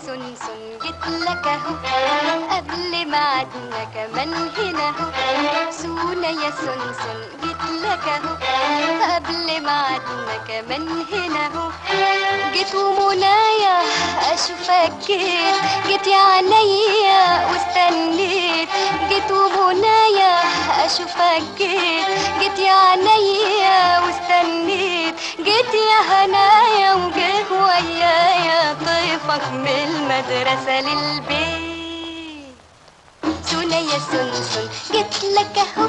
سنسن جيت لك اهو قبل ميعادنا كمان هنا اهو. سونا يا سنسن جيت لك اهو قبل ميعادنا كمان هنا اهو. جيت ومنايا اشوفك جيت يا عينيا واستنيت. جيت ومنايا اشوفك جيت يا عينيا واستنيت. جيت يا هنايا وجه ويايا طيفك من المدرسة للبيت. سونا يا سنسن جيت لك اهو.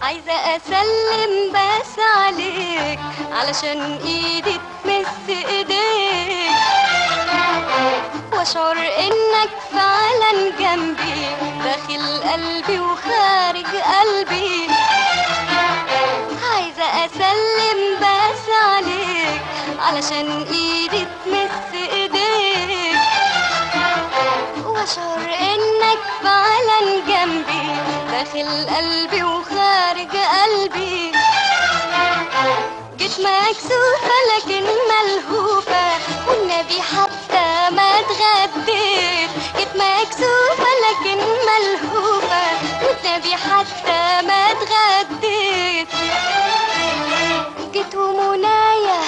عايزة اسلم بس عليك علشان ايدي تمس ايديك واشعر انك فعلا جنبي داخل قلبي وخارج قلبي. عايزة اسلم بس عليك علشان ايدي تمس ايديك واشعر انك فعلا جنبي داخل قلبي وخارج قلبي. جيت مكسوفة لكن ملهوفة والنبي حتى ما اتغديت. جيت مكسوفة لكن ملهوفة والنبي حتى ما اتغديت. جيت ومنايا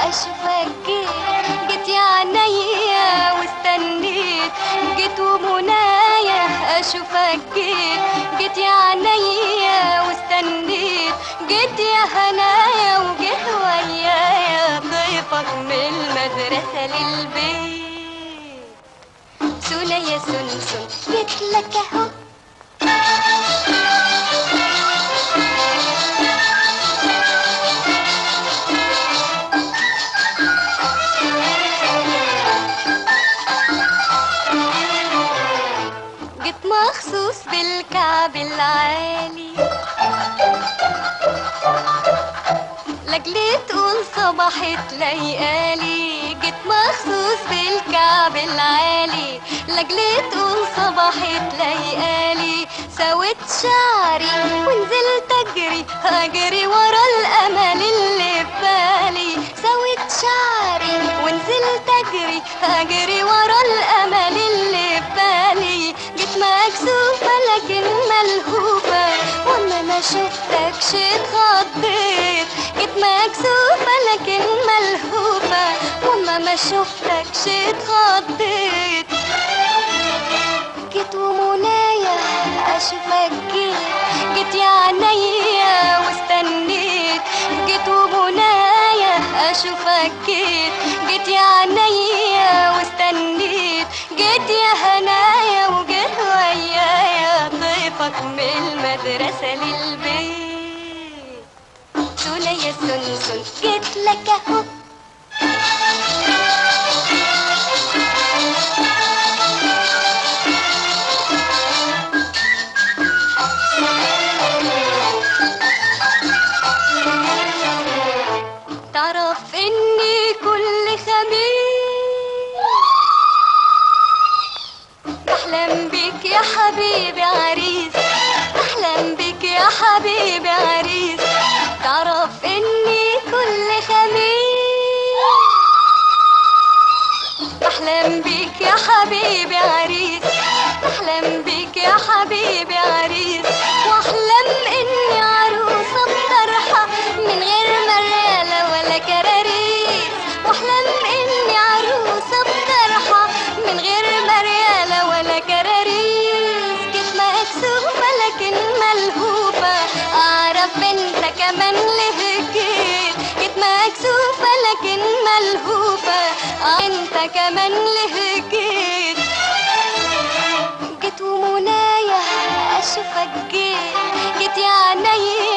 اشوفك جيت يا عينيا واستنيت. جيت ومنايا اشوفك جيت يا عينيا واستنيت. جيت يا هنايا وجه ويايا ضيفك من المدرسة للبيت. سونا يا سنسن جيت لك اهو. جيت مخصوص بالكعب العالي لاجلي تقول صباحت ليالي. جيت مخصوص بالكعب العالي لاجلي تقول صباحت ليالي. سويت شعري ونزلت اجري ورا الامل اللي ببالي. سويت شعري ونزلت اجري ورا الامل اللي ببالي. جيت مكسوفة لكن ملهوفة واما ما شفتكش اتخضيت. جيت مكسوفة لكن ملهوفة واما ما شفتكش اتخضيت. جيت ومنايا اشوفك جيت يا عينيا واستنيت. جيت ومنايا اشوفك جيت يا عينيا واستنيت. جيت يا هنايا وجه ويايا ضيفك من المدرسة للبيت. سونا يا سنسن جيت لك اهو. تعرف اني كل خميس بحلم بيك يا حبيبي عريس. بحلم بيك يا حبيبي عريس. تعرف اني كل خميس بحلم بيك يا حبيبي عريس. بحلم بيك يا حبيبي عريس. واحلم اني عروسة بطرحة من غير مريالة ولا كراريس. واحلم اني عروسة بطرحة من غير مريالة ولا كراريس. جيت مكسوفة لكن ملهوفة اعرف انت كمان ليه جيت. جيت مكسوفة لكن ملهوفة انت كمان ليه جيت. جيت ومنايا اشوفك جيت يا عينيا